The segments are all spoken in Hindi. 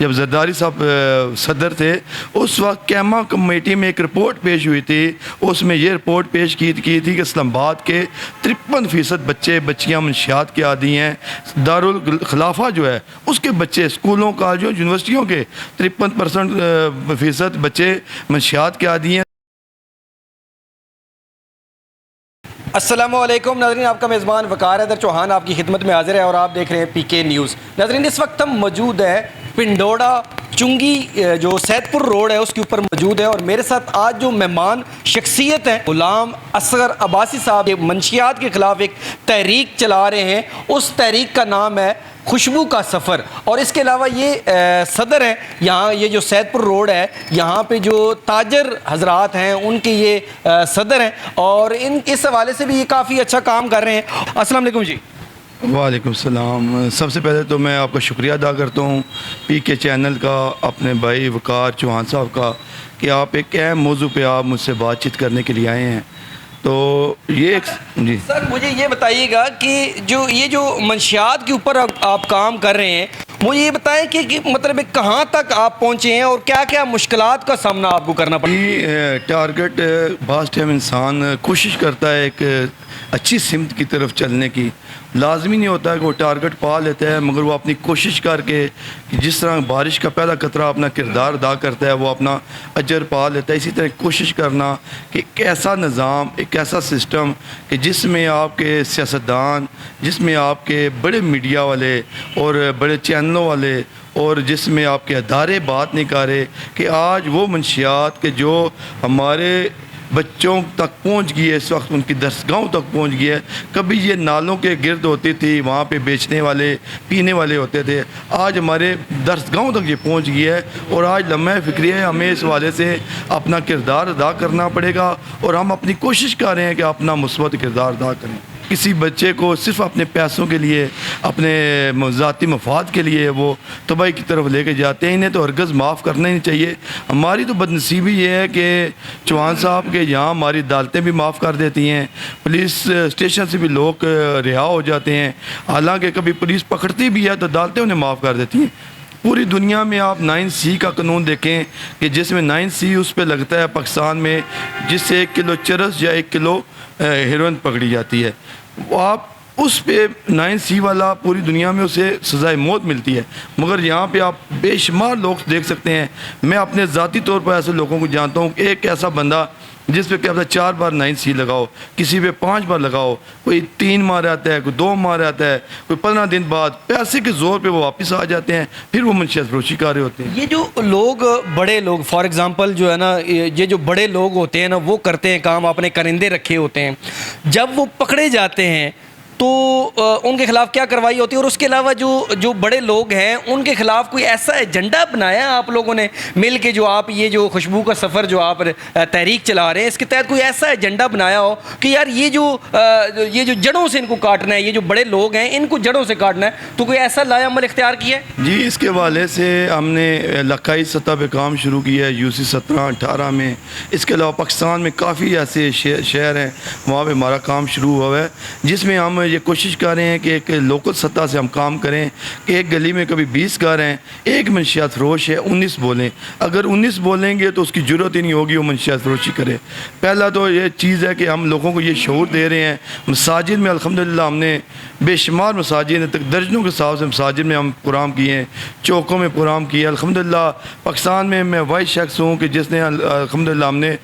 जब जरदारी साहब सदर थे, उस वक्त कैमा कमेटी में एक रिपोर्ट पेश हुई थी। उसमें ये रिपोर्ट पेश की थी कि इस्लामाबाद के 53% बच्चे बच्चियाँ मंशियात के आदी हैं। दारुल खिलाफा जो है उसके बच्चे स्कूलों कॉलेजों यूनिवर्सिटियों के 53% बच्चे मंशियात के आदी हैं। अस्सलामुअलैकुम नाज़रीन, आपका मेज़बान वकार हैदर चौहान आपकी खिदमत में हाजिर है और आप देख रहे हैं पीके न्यूज़। नाज़रीन, इस वक्त हम मौजूद है पिंडोड़ा चुंगी जो सैदपुर रोड है उसके ऊपर मौजूद है और मेरे साथ आज जो मेहमान शख्सियत हैं गुलाम असगर अब्बासी साहब, ये मंशियात के ख़िलाफ़ एक तहरीक चला रहे हैं। उस तहरीक का नाम है खुशबू का सफ़र। और इसके अलावा ये सदर हैं यहाँ, ये जो सैदपुर रोड है यहाँ पे जो ताजर हजरात हैं उनके ये सदर हैं और इस हवाले से भी ये काफ़ी अच्छा काम कर रहे हैं। अस्सलाम वालेकुम जी। वालेकुम सलाम। सबसे पहले तो मैं आपका शुक्रिया अदा करता हूँ पीके चैनल का, अपने भाई वकार चौहान साहब का, कि आप एक अहम मौजू पे आप मुझसे बातचीत करने के लिए आए हैं। तो ये जी सर, मुझे ये बताइएगा कि ये जो मंशियात के ऊपर आप काम कर रहे हैं, मुझे ये बताएं कि मतलब कहाँ तक आप पहुँचे हैं और क्या क्या मुश्किलात का सामना आपको करना पड़ा। टारगेट बास टाइम इंसान कोशिश करता है एक अच्छी सिमत की तरफ चलने की। लाजमी नहीं होता है कि वो टारगेट पा लेता है, मगर वो अपनी कोशिश करके कि जिस तरह बारिश का पहला कतरा अपना किरदार अदा करता है वो अपना अजर पा लेता है। इसी तरह कोशिश करना कि एक ऐसा निज़ाम, एक ऐसा सिस्टम कि जिसमें आपके सियासतदान, जिसमें आपके बड़े मीडिया वाले और बड़े चैनलों वाले और जिसमें आपके अदारे बात नहीं कर रहे कि आज वो मंशियात के जो हमारे बच्चों तक पहुंच गई है, इस वक्त उनकी दरसगाहों तक पहुंच गई है। कभी ये नालों के गिर्द होती थी, वहाँ पे बेचने वाले पीने वाले होते थे, आज हमारे दरसगाहों तक ये पहुंच गई है। और आज लम्हा फ़िक्री है, हमें इस वाले से अपना किरदार अदा करना पड़ेगा और हम अपनी कोशिश कर रहे हैं कि अपना मुस्बत किरदार अदा करें। किसी बच्चे को सिर्फ अपने पैसों के लिए, अपने ज़ाती मफाद के लिए वो तबाही की तरफ लेके जाते हैं। इन्हें तो हरगज़ माफ़ करना ही नहीं चाहिए। हमारी तो बदनसीबी ये है कि चौहान साहब के यहाँ हमारी अदालतें भी माफ़ कर देती हैं, पुलिस स्टेशन से भी लोग रिहा हो जाते हैं। हालांकि कभी पुलिस पकड़ती भी है तो अदालतें उन्हें माफ़ कर देती हैं। पूरी दुनिया में आप 9C का कानून देखें कि जिसमें 9C उस पर लगता है पाकिस्तान में, जिससे 1 किलो चरस या 1 किलो हेरोइन पकड़ी जाती है, वो आप उस पे 9C वाला पूरी दुनिया में उसे सज़ाए मौत मिलती है। मगर यहाँ पे आप बेशुमार लोग देख सकते हैं। मैं अपने ज़ाती तौर पर ऐसे लोगों को जानता हूँ कि एक ऐसा बंदा जिस पे क्या होता है 4 बार 9C लगाओ, किसी पे 5 बार लगाओ, कोई 3 माह रहता है, कोई 2 माह रहता है, कोई 15 दिन बाद पैसे के ज़ोर पे वो वापस आ जाते हैं, फिर वो मंशियात फरोशी कर रहे होते हैं। ये जो लोग, बड़े लोग, फॉर एग्ज़ाम्पल जो है ना, ये जो बड़े लोग होते हैं ना, वो करते हैं काम, अपने करिंदे रखे होते हैं, जब वो पकड़े जाते हैं तो उनके ख़िलाफ़ क्या कार्रवाई होती है? और उसके अलावा जो बड़े लोग हैं उनके ख़िलाफ़ कोई ऐसा एजेंडा बनाया आप लोगों ने मिल के, जो आप ये जो खुशबू का सफ़र जो आप तहरीक चला रहे हैं, इसके तहत कोई ऐसा एजेंडा बनाया हो कि यार ये जो जड़ों से इनको काटना है, ये जो बड़े लोग हैं इनको जड़ों से काटना है, तो कोई ऐसा लाया अमल इख्तियार किया है? जी, इसके हवाले से हमने इलाकाई सतह पर काम शुरू किया है UC 17-18 में। इसके अलावा पाकिस्तान में काफ़ी ऐसे शहर हैं वहाँ पर हमारा काम शुरू हुआ है, जिसमें हम ये कोशिश कर रहे हैं कि एक लोकल सतह से हम काम करें कि एक गली में कभी 20 घर हैं, एक मंशियात फरोश है, 19 बोलें। अगर 19 बोलेंगे तो उसकी ज़रूरत ही नहीं होगी वो मंशियात फरोशी करे। पहला तो ये चीज़ है कि हम लोगों को ये शऊर दे रहे हैं। मसाजिद में अल्हम्दुलिल्लाह हमने बेशुमार मसाजिद तक दर्जनों के हिसाब से मसाजिद में हम प्रोग्राम किए हैं, चौकों में प्रोग्राम किए। अल्हम्दुलिल्लाह पाकिस्तान में मैं वाहिद शख्स हूँ कि जिसने अल्हम्दुलिल्लाह हमने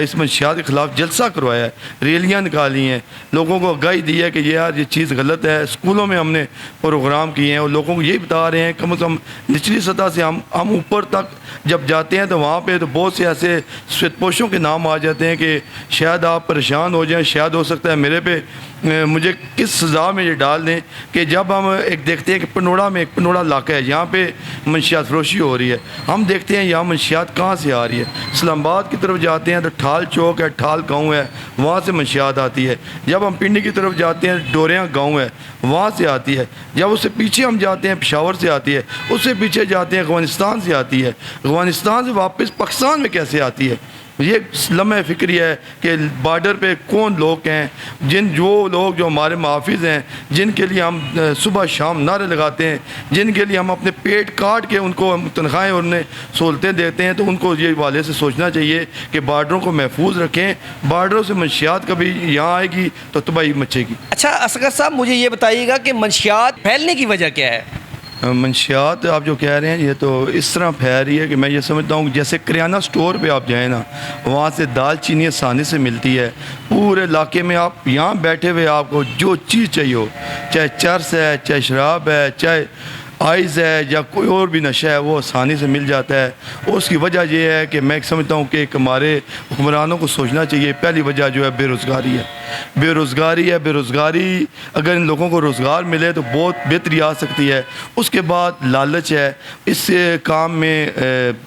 इस मंशियात के ख़िलाफ़ जलसा करवाया है, रैलियाँ निकाली हैं, लोगों को आगाही दी है कि यार ये चीज़ गलत है। स्कूलों में हमने प्रोग्राम किए हैं और लोगों को यही बता रहे हैं, कम से कम निचली सतह से हम ऊपर तक जब जाते हैं तो वहाँ पे तो बहुत से ऐसे श्वेतपोशों के नाम आ जाते हैं कि शायद आप परेशान हो जाएं, शायद हो सकता है मेरे पे मुझे किस सज़ा में ये डाल दें कि जब हम एक देखते हैं कि पिंडोड़ा में, एक पिंडोड़ा इलाका है, यहाँ पे मंशियात फरोशी हो रही है, हम देखते हैं यहाँ मंशियात कहाँ से आ रही है। इस्लामाबाद की तरफ जाते हैं तो ठाल चौक है, ठाल गाँव है, वहाँ से मंशियात आती है। जब हम पिंडी की तरफ जाते हैं डोरियाँ गाँव है, वहाँ से आती है। जब उससे पीछे हम जाते हैं पेशावर से आती है, उससे पीछे जाते हैं अफ़गानिस्तान से आती है, अफ़गानिस्तान से वापस पाकिस्तान में कैसे आती है। ये लम्हे फ़िक्री है कि बॉर्डर पे कौन लोग हैं जो लोग जो हमारे मुहाफ़िज़ हैं, जिनके लिए हम सुबह शाम नारे लगाते हैं, जिनके लिए हम अपने पेट काट के उनको तनख्वाहें और उन्हें सहूलतें देते हैं, तो उनको ये वाले से सोचना चाहिए कि बॉर्डरों को महफूज रखें। बॉर्डरों से मंशियात कभी यहाँ आएगी तो तबाही मचेगी। अच्छा असगर साहब, मुझे ये बताइएगा कि मंशियात फैलने की वजह क्या है? मंशियात आप जो कह रहे हैं ये तो इस तरह फैल रही है कि मैं ये समझता हूँ जैसे किराना स्टोर पे आप जाएँ ना, वहाँ से दाल चीनी आसानी से मिलती है। पूरे इलाके में आप यहाँ बैठे हुए आपको जो चीज़ चाहिए हो, चाहे चरस है, चाहे शराब है, चाहे आइज़ है या कोई और भी नशा है, वो आसानी से मिल जाता है। उसकी वजह यह है कि मैं समझता हूँ कि हमारे हुक्मरानों को सोचना चाहिए। पहली वजह जो है बेरोज़गारी है, बेरोज़गारी अगर इन लोगों को रोज़गार मिले तो बहुत बेहतरी आ सकती है। उसके बाद लालच है, इस काम में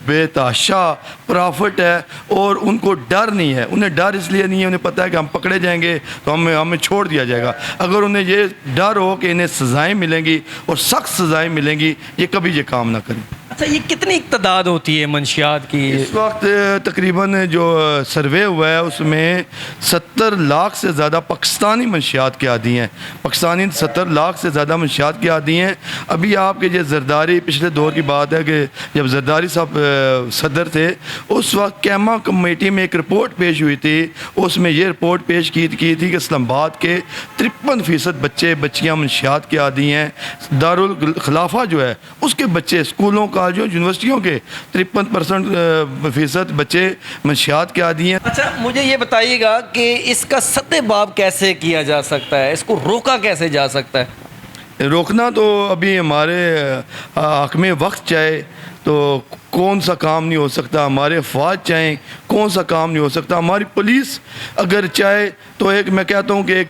बेतहाशा प्रॉफिट है और उनको डर नहीं है। उन्हें डर इसलिए नहीं है, उन्हें पता है कि हम पकड़े जाएंगे तो हमें छोड़ दिया जाएगा। अगर उन्हें ये डर हो कि इन्हें सज़ाएँ मिलेंगी और सख्त सज़ाएँ मिलेंगी, ये कभी ये काम ना करें। अच्छा, ये कितनी तादाद होती है मंशियात की? इस वक्त तकरीबन जो सर्वे हुआ है उसमें 70 लाख से ज़्यादा पाकिस्तानी मंशियात के आदी हैं। पाकिस्तानी 70 लाख से ज़्यादा मंशियात के आदी हैं। अभी आपके ये जरदारी, पिछले दौर की बात है कि जब जरदारी साहब सदर थे, उस वक्त कैमा कमेटी में एक रिपोर्ट पेश हुई थी। उसमें ये रिपोर्ट पेश की थी कि इस्लामाबाद के 53% बच्चियाँ मंशियात के आदी हैं। दारुल खिलाफा जो है उसके बच्चे, स्कूलों का जो यूनिवर्सिटियों के 53% बच्चे मंशियात के आदी हैं। अच्छा, मुझे ये बताइएगा कि इसका सद्देबाब कैसे किया जा सकता है, इसको रोका कैसे जा सकता है? रोकना तो अभी हमारे हक में वक्त चाहे तो कौन सा काम नहीं हो सकता, हमारे अफवाज चाहें कौन सा काम नहीं हो सकता, हमारी पुलिस अगर चाहे तो एक मैं कहता हूँ कि एक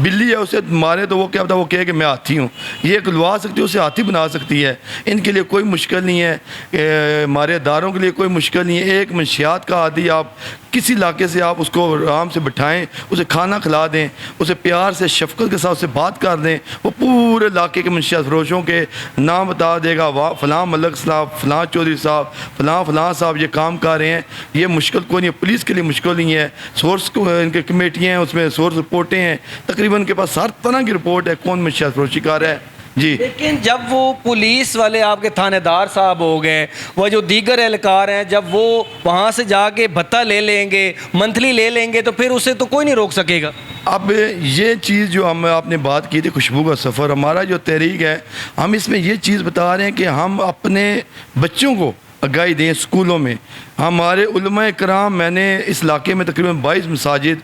बिल्ली है उसे मारे तो वो क्या होता है, वो कहे कि मैं हाथी हूँ, ये एक लुआ सकती है, उसे हाथी बना सकती है। इनके लिए कोई मुश्किल नहीं है, हमारे अदारों के लिए कोई मुश्किल नहीं है। एक मंशियात का आदी आप किसी इलाके से आप उसको आराम से बिठाएं, उसे खाना खिला दें, उसे प्यार से शफकत के साथ उसे बात कर दें, वो पूरे इलाके के मंशियात फरोशों के नाम बता देगा, वाह फ़लाँ मलक साहब, फ़लाँ चौधरी साहब, फ़लाँ साहब ये काम कर रहे हैं। ये मुश्किल कोई नहीं है, पुलिस के लिए मुश्किल नहीं है। सोर्स को इनके कमेटियाँ हैं, उसमें सोर्स रिपोर्टें हैं, तकरीबन के पास हर तरह की रिपोर्ट है कौन मंशियात फरोशी कर रहा है जी। लेकिन जब वो पुलिस वाले आपके थानेदार साहब हो गए, वह जो दीगर एहलकार हैं, जब वो वहाँ से जाके भत्ता ले लेंगे, मंथली ले लेंगे, तो फिर उसे तो कोई नहीं रोक सकेगा। अब ये चीज़ जो हम आपने बात की थी खुशबू का सफ़र, हमारा जो तहरीक है, हम इसमें ये चीज़ बता रहे हैं कि हम अपने बच्चों को आगाही दें। स्कूलों में हमारे उलमाए कराम, मैंने इस इलाके में तकरीबन 22 मसाजिद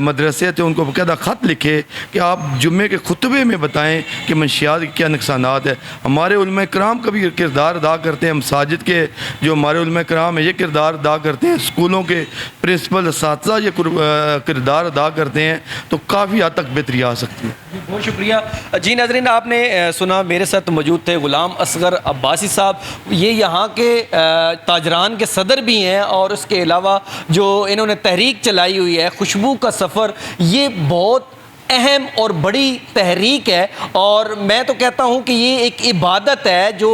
मदरसे थे, उनको बाकायदा ख़त लिखे कि आप जुम्मे के खुतबे में बताएं कि मंशियात के क्या नुकसानात है। हमारे उलमाए कराम का भी किरदार अदा करते हैं, मसाजिद के जो हमारे उलमाए कराम है ये किरदार अदा करते हैं, स्कूलों के प्रिंसिपल असातिज़ा ये किरदार अदा करते हैं, तो काफ़ी हद तक बेहतरी आ सकती है। बहुत शुक्रिया जी। नाज़रीन, आपने सुना, मेरे साथ मौजूद थे ग़ुलाम असगर अब्बासी साहब, ये यहाँ के ताजरान के सदर भी हैं और उसके अलावा जो इन्होंने तहरीक चलाई हुई है खुशबू का सफ़र, ये बहुत अहम और बड़ी तहरीक है। और मैं तो कहता हूँ कि ये एक इबादत है जो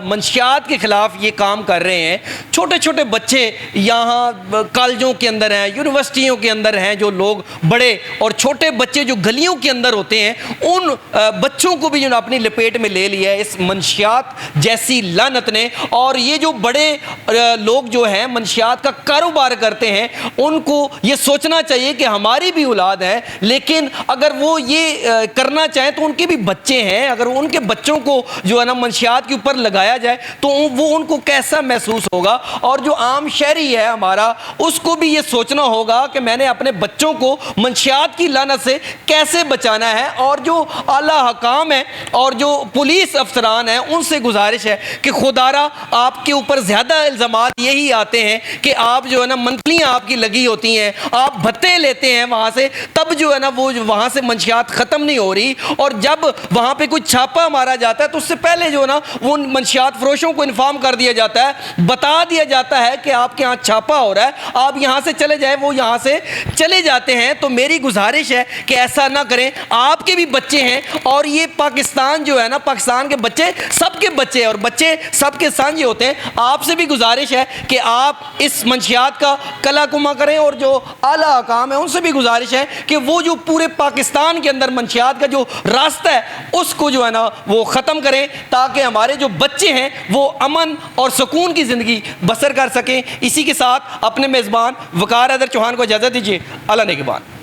मंशियात के ख़िलाफ़ ये काम कर रहे हैं। छोटे छोटे बच्चे यहाँ कॉलेजों के अंदर हैं, यूनिवर्सिटियों के अंदर हैं, जो लोग बड़े और छोटे बच्चे जो गलियों के अंदर होते हैं, उन बच्चों को भी जो अपनी लपेट में ले लिया है इस मंशियात जैसी लानत ने। और ये जो बड़े लोग जो हैं मंशियात का कारोबार करते हैं, उनको ये सोचना चाहिए कि हमारी भी औलाद है, लेकिन अगर वो ये करना चाहें तो उनके भी बच्चे हैं, अगर उनके बच्चों को जो है ना मंशियात के ऊपर लगाया जाए तो वो उनको कैसा महसूस होगा। और जो आम शहरी है हमारा, उसको भी ये सोचना होगा कि मैंने अपने बच्चों को मंशियात की लानत से कैसे बचाना है। और जो आला हकाम है और जो पुलिस अफसरान हैं, उनसे गुजारिश है कि खुदारा आपके ऊपर ज़्यादा इल्ज़ामात यही आते हैं कि आप जो है ना मंथलियाँ आपकी लगी होती हैं, आप भत्ते लेते हैं वहाँ से, तब जो है ना वो वहाँ से मंशियात ख़त्म नहीं हो रही, और जब वहाँ पे कुछ छापा मारा जाता है तो उससे पहले जो है ना वो मंशियात फरोशों को इन्फॉर्म कर दिया जाता है, बता दिया जाता है कि आपके यहाँ छापा हो रहा है, आप यहाँ से चले जाए। वो यहाँ से चले जाते हैं। तो मेरी गुजारिश है कि ऐसा ना करें, आपके भी बच्चे हैं, और ये पाकिस्तान जो है ना, पाकिस्तान के बच्चे सबके बच्चे हैं और बच्चे सबके साझे होते हैं। आपसे भी गुजारिश है कि आप इस मंशियात का कला कुमा करें, और जो आला हकाम है उनसे भी गुजारिश है कि वो जो पूरे पाकिस्तान के अंदर मंशियात का जो रास्ता है उसको जो है ना वो ख़त्म करें, ताकि हमारे जो बच्चे हैं वो अमन और सुकून की ज़िंदगी बसर कर सकें। इसी के साथ अपने मेज़बान वकार हैदर चौहान को इजाज़त दीजिए। अल्लाह नेगहबान।